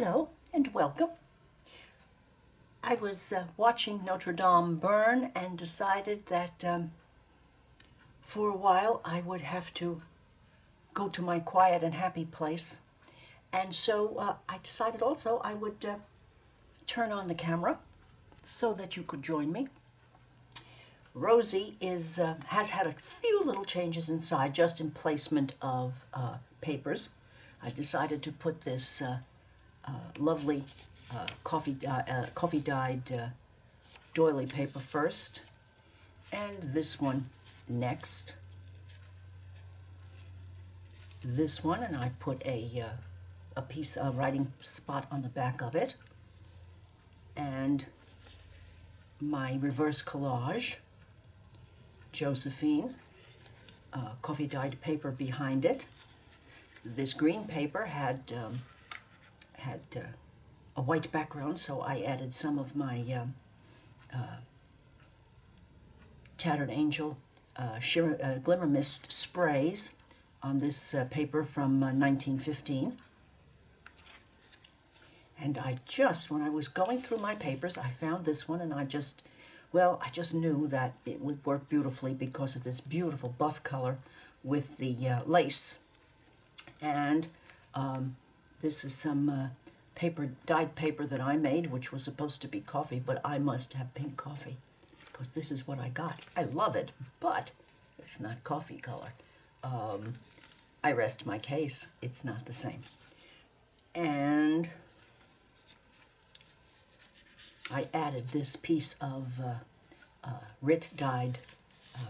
Hello and welcome. I was watching Notre Dame burn and decided that for a while I would have to go to my quiet and happy place. And so I decided also I would turn on the camera so that you could join me. Rosie has had a few little changes inside, just in placement of papers. I decided to put this lovely coffee dyed doily paper first, and this one next. This one, and I put a piece of writing spot on the back of it, and my reverse collage, Josephine, coffee dyed paper behind it. This green paper had a white background, so I added some of my Tattered Angel Glimmer Mist sprays on this paper from 1915. And when I was going through my papers, I found this one, and I just knew that it would work beautifully because of this beautiful buff color with the lace. And this is some dyed paper that I made, which was supposed to be coffee, but I must have pink coffee because this is what I got. I love it, but it's not coffee color. I rest my case. It's not the same. And I added this piece of Rit dyed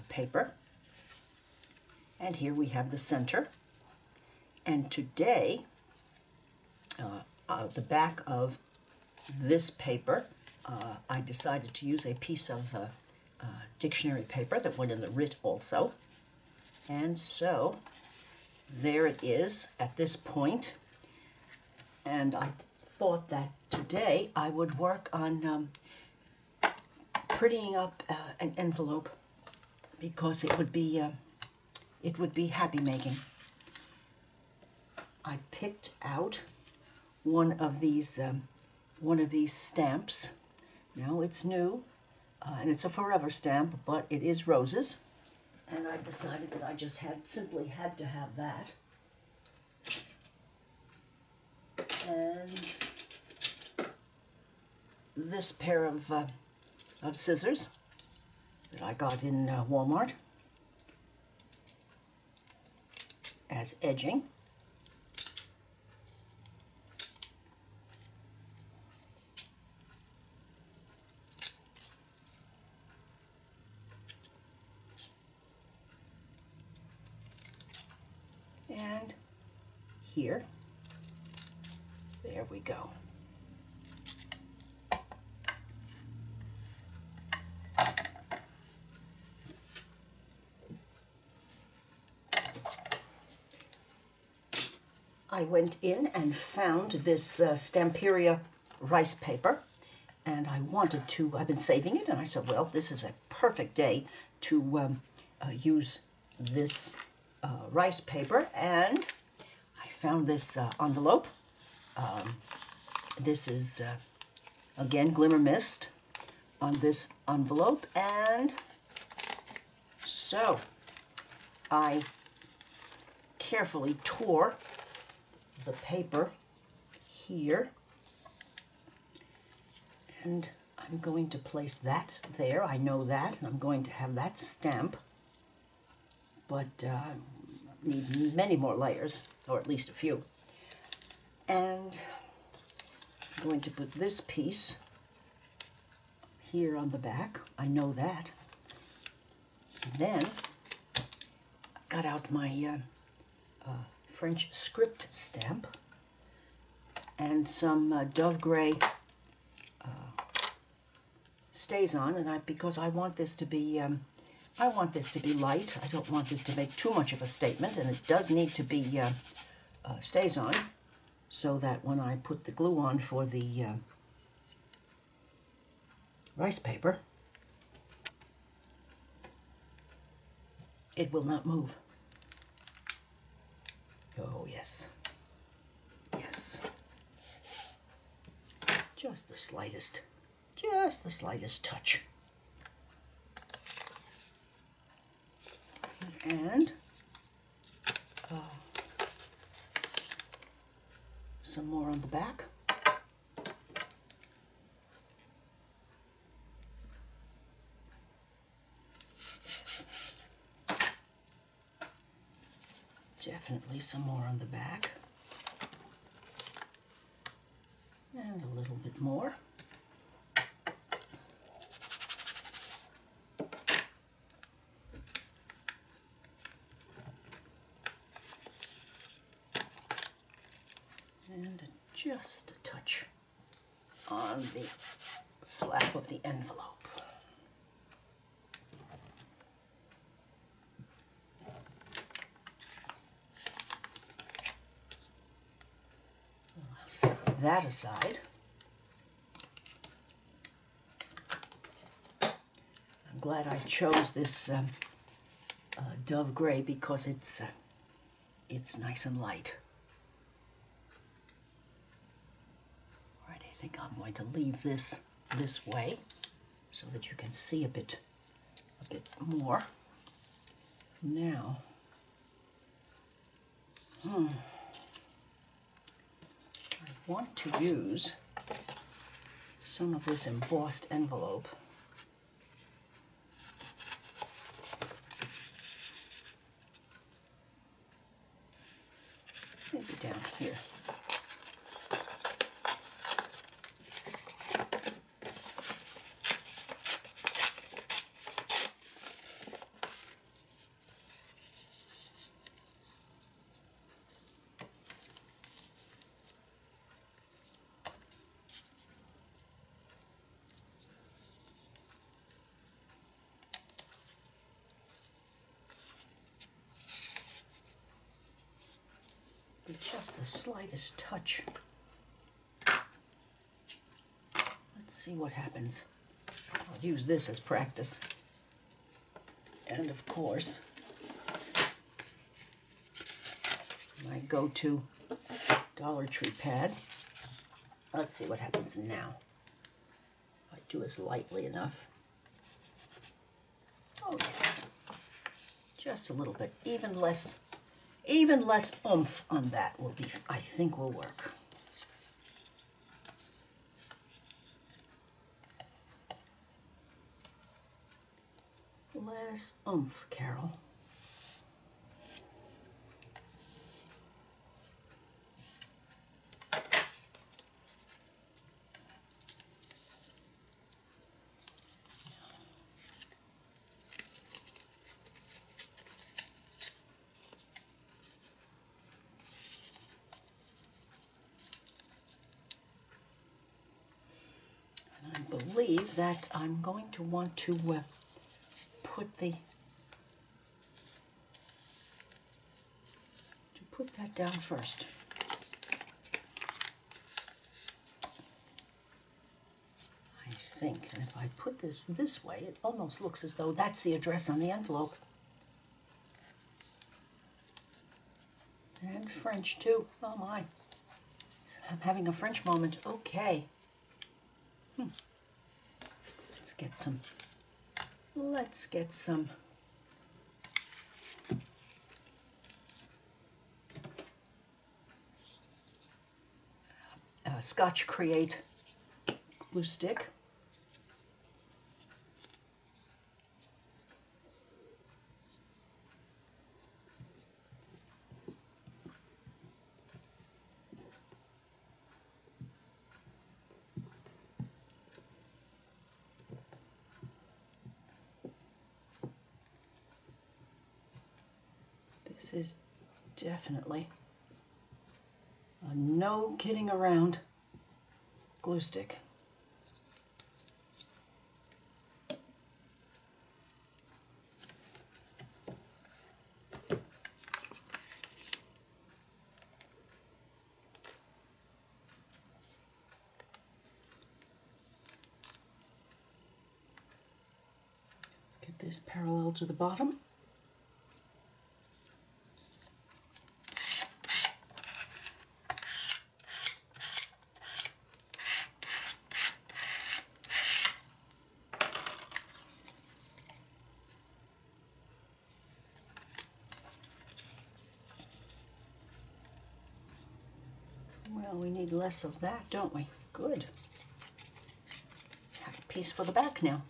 paper. And here we have the center. And today, the back of this paper, I decided to use a piece of dictionary paper that went in the Rit also. And so there it is at this point. And I thought that today I would work on prettying up an envelope because it would be happy making. I picked out one of these stamps. Now it's new, and it's a forever stamp, but it is roses, and I decided that I just simply had to have that. And this pair of scissors that I got in Walmart as edging. And here, there we go. I went in and found this Stamperia rice paper, and I've been saving it, and I said, well, this is a perfect day to use this rice paper, and I found this envelope. This is, again, Glimmer Mist on this envelope, and so I carefully tore the paper here, and I'm going to place that there. I know that, and I'm going to have that stamp, but need many more layers, or at least a few. And I'm going to put this piece here on the back. I know that. Then I got out my French script stamp and some Dove Gray StazOn, and because I want this to be light. I don't want this to make too much of a statement, and it does need to be StazOn, so that when I put the glue on for the rice paper, it will not move. Oh, yes. Yes. Just the slightest touch. And some more on the back. Definitely some more on the back. And a little bit more. And just a touch on the flap of the envelope. I'll set that aside. I'm glad I chose this Dove Gray because it's nice and light. All right, I think I'm going to leave this way so that you can see a bit more. Now, I want to use some of this embossed envelope. Maybe down here. With just the slightest touch. Let's see what happens. I'll use this as practice. And of course, my go-to Dollar Tree pad. Let's see what happens now. If I do this lightly enough. Oh yes, just a little bit, even less oomph on that will be, I think, will work. Less oomph, Carol. I believe that I'm going to want to put that down first. I think, and if I put this way, it almost looks as though that's the address on the envelope. And French too. Oh my. I'm having a French moment. Okay. Let's get some Scotch Create glue stick. This is definitely a no kidding around glue stick. Let's get this parallel to the bottom. Well, we need less of that, don't we? Good. Have a piece for the back now.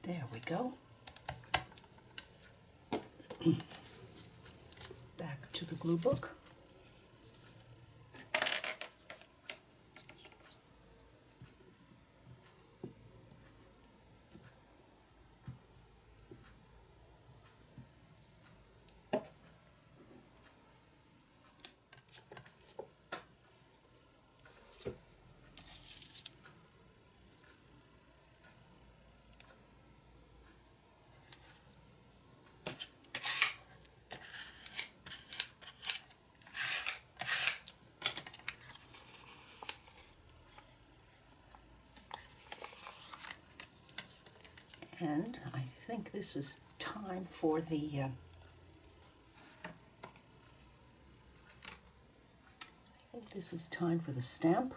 There we go. Back to the glue book. And I think this is time for the stamp.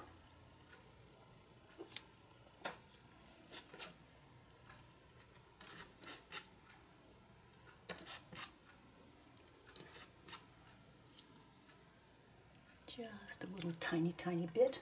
Just a little tiny bit.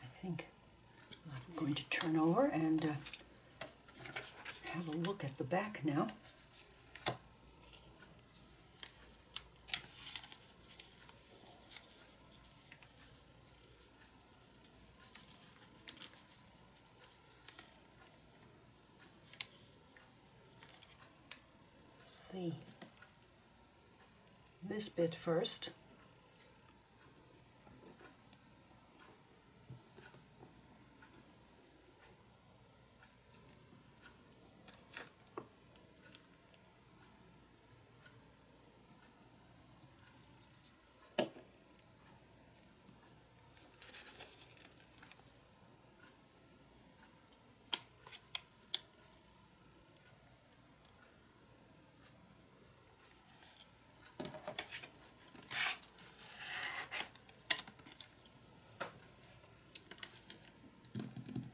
I think I'm going to turn over and have a look at the back now. See this bit first.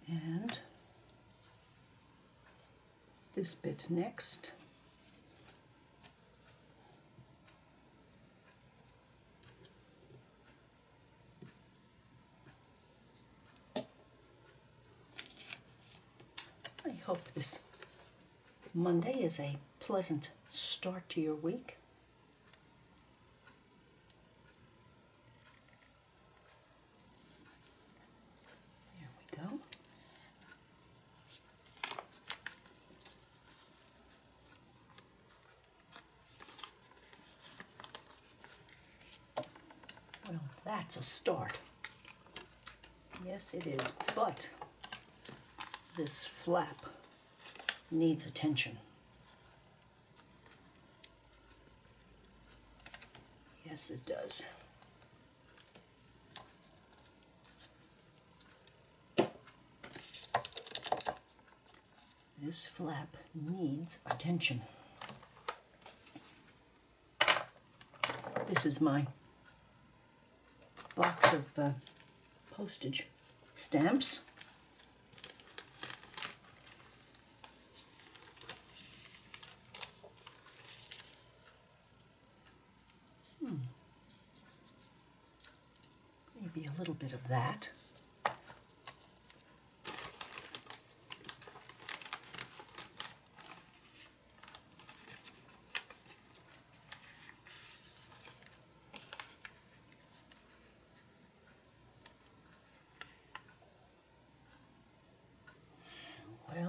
And this bit next. I hope this Monday is a pleasant start to your week. There we go. Well, that's a start. Yes, it is, but this flap needs attention. Yes, it does. This flap needs attention. This is my box of postage stamps. Maybe a little bit of that.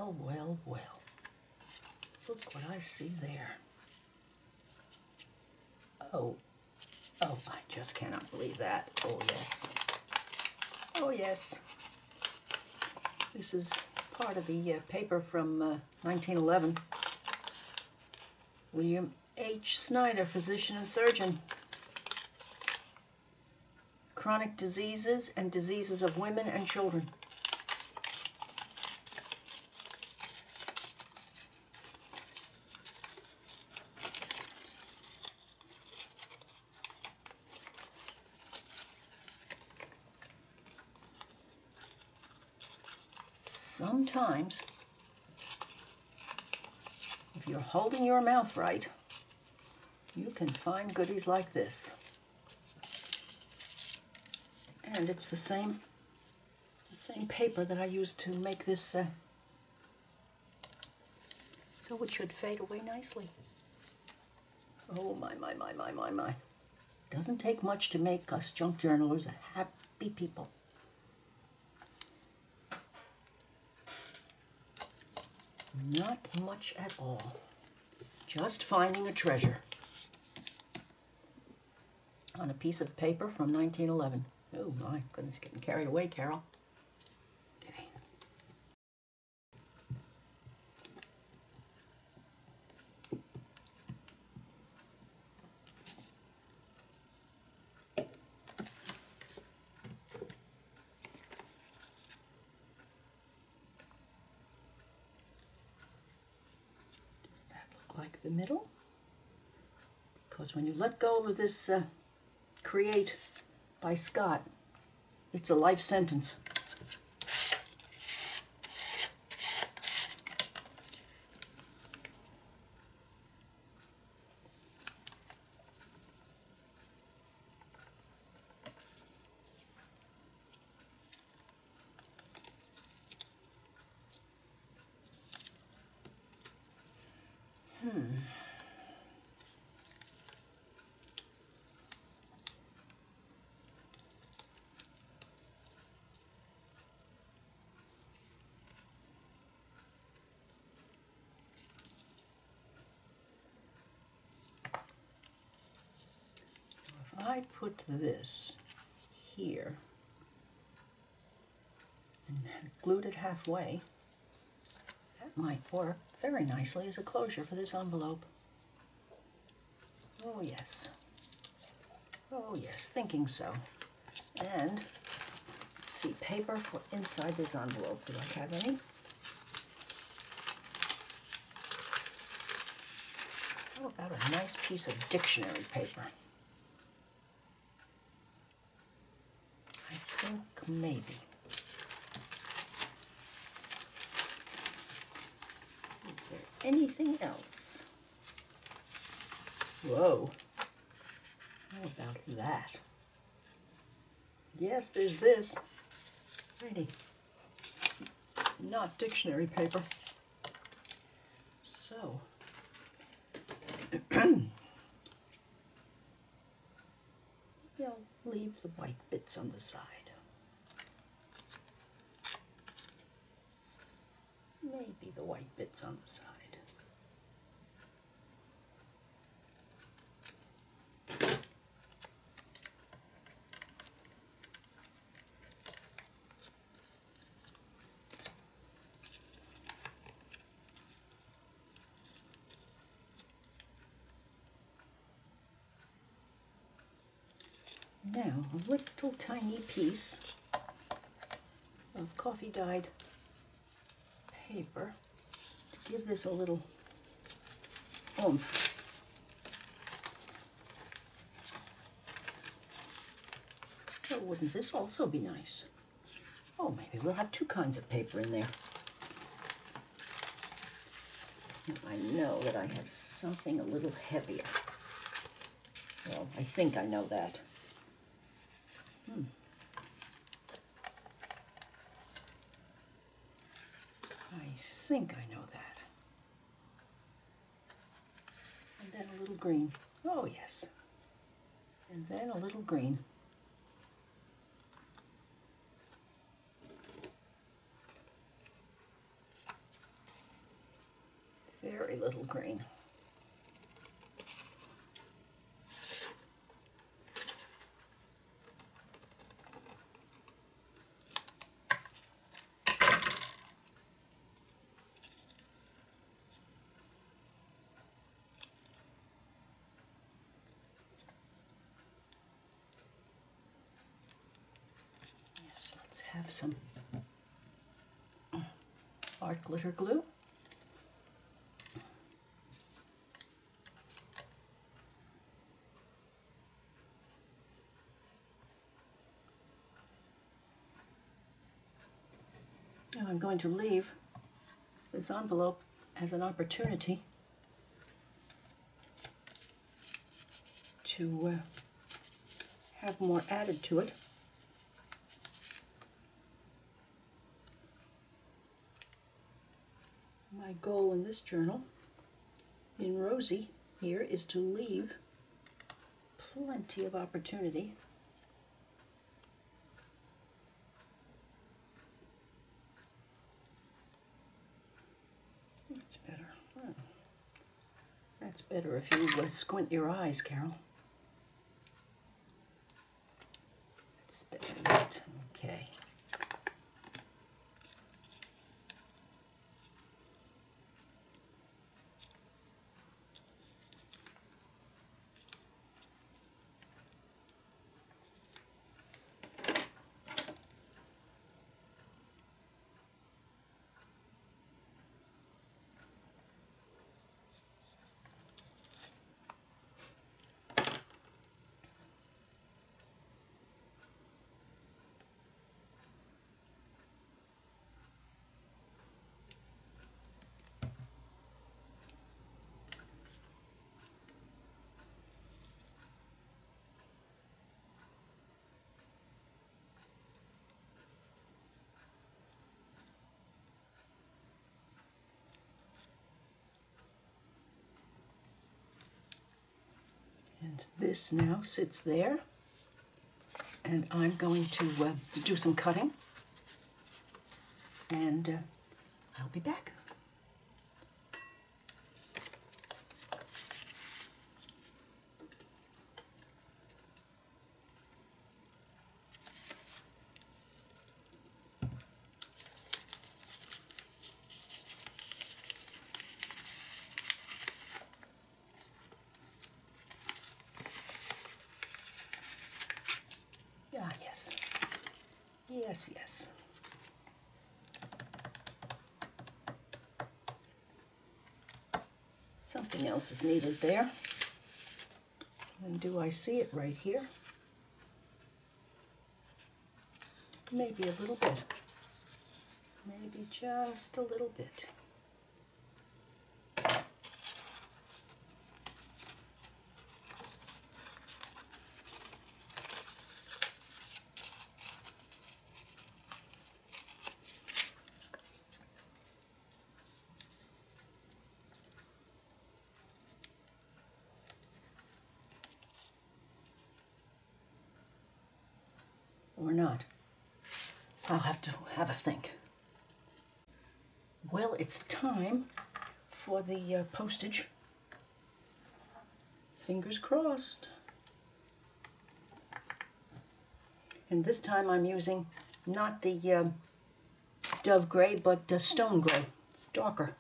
Well, well, well. Look what I see there. Oh, I just cannot believe that. Oh, yes. Oh, yes. This is part of the paper from 1911. William H. Snyder, physician and surgeon. Chronic diseases and diseases of women and children. Sometimes, if you're holding your mouth right, you can find goodies like this. And it's the same paper that I used to make this, so it should fade away nicely. Oh my, my, my, my, my, my. Doesn't take much to make us junk journalers a happy people. Not much at all. Just finding a treasure on a piece of paper from 1911. Oh my goodness, getting carried away, Carol. Okay. Does that look like the middle? Because when you let go of this Create by Scott, it's a life sentence. If I put this here and glued it halfway, that might work very nicely as a closure for this envelope. Oh yes. Oh yes, thinking so. And let's see, paper for inside this envelope. Do I have any? How about a nice piece of dictionary paper? I think maybe. Is there anything else? Whoa. How about that? Yes, there's this. Pretty. Not dictionary paper. So, maybe I'll leave the white bits on the side. Maybe the white bits on the side. Now, a little tiny piece of coffee dyed paper to give this a little oomph. Oh, wouldn't this also be nice? Oh, maybe we'll have two kinds of paper in there. I know that I have something a little heavier. Well, I think I know that. I think I know that. And then a little green. Oh, yes. And then a little green. very little green. Yes, let's have some art glitter glue. Now I'm going to leave this envelope as an opportunity to have more added to it. My goal in this journal, in Rosie here, is to leave plenty of opportunity That's better. Oh. That's better if you squint your eyes, Carol. That's better yet. Okay. And this now sits there, and I'm going to do some cutting, and I'll be back. Ah, yes. Yes, yes. Something else is needed there. And do I see it right here? Maybe a little bit. Maybe just a little bit. Or not. I'll have to have a think. Well, it's time for the postage. Fingers crossed. And this time I'm using not the dove gray, but stone gray. It's darker.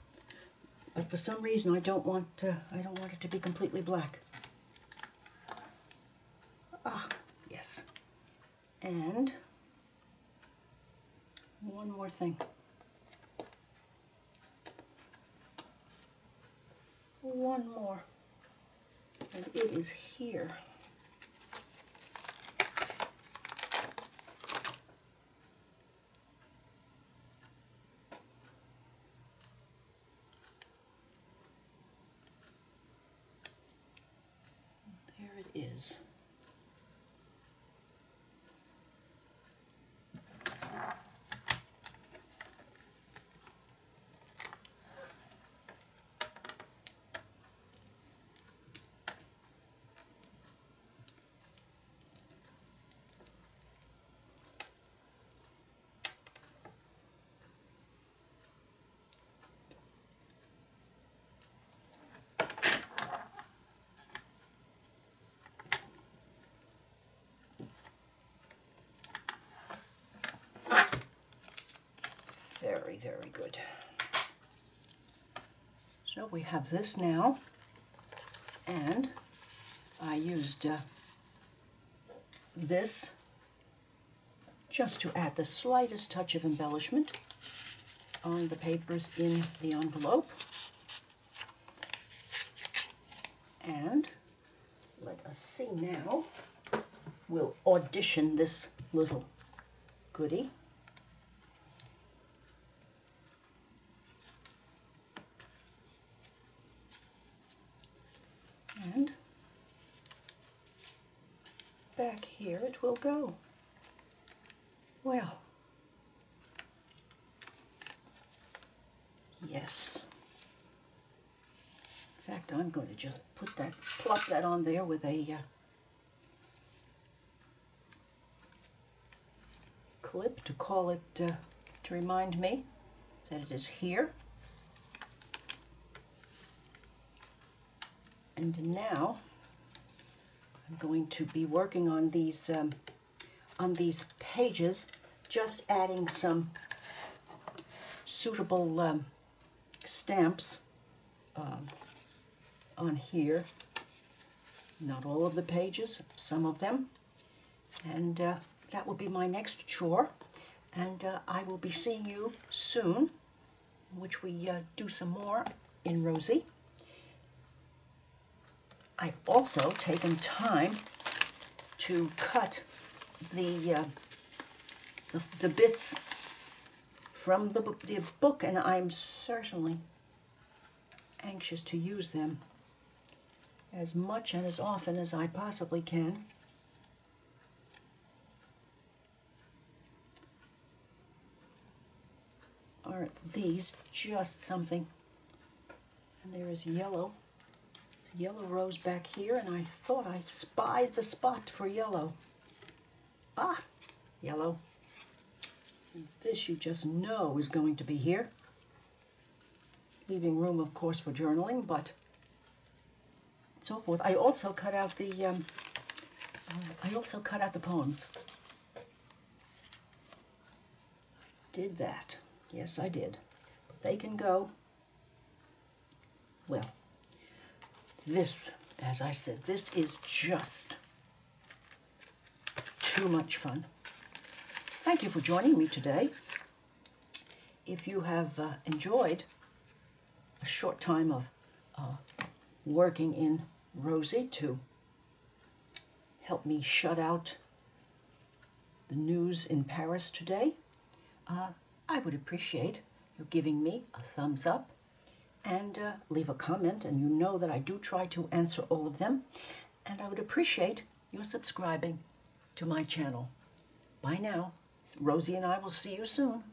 But for some reason I don't want it to be completely black. Ah, yes. And one more thing. One more. And it is here. There it is. Very, very good. So we have this now, and I used this just to add the slightest touch of embellishment on the papers in the envelope. And let us see now. We'll audition this little goodie. And back here it will go. Well, yes. In fact, I'm going to just plop that on there with a clip to call it, to remind me that it is here. And now I'm going to be working on these pages, just adding some suitable stamps on here. Not all of the pages, some of them. And that will be my next chore. And I will be seeing you soon, in which we do some more in Rosie. I've also taken time to cut the bits from the book, and I'm certainly anxious to use them as much and as often as I possibly can. Aren't these just something? And there is yellow. Yellow rose back here, and I thought I spied the spot for yellow. Ah, yellow. This you just know is going to be here. Leaving room, of course, for journaling, but so forth. I also cut out the poems. Did that? Yes, I did. But they can go. Well. This, as I said, this is just too much fun. Thank you for joining me today. If you have enjoyed a short time of working in Rosie to help me shut out the news in Paris today, I would appreciate you giving me a thumbs up and leave a comment, and you know that I do try to answer all of them, and I would appreciate your subscribing to my channel. Bye now. Rosie and I will see you soon.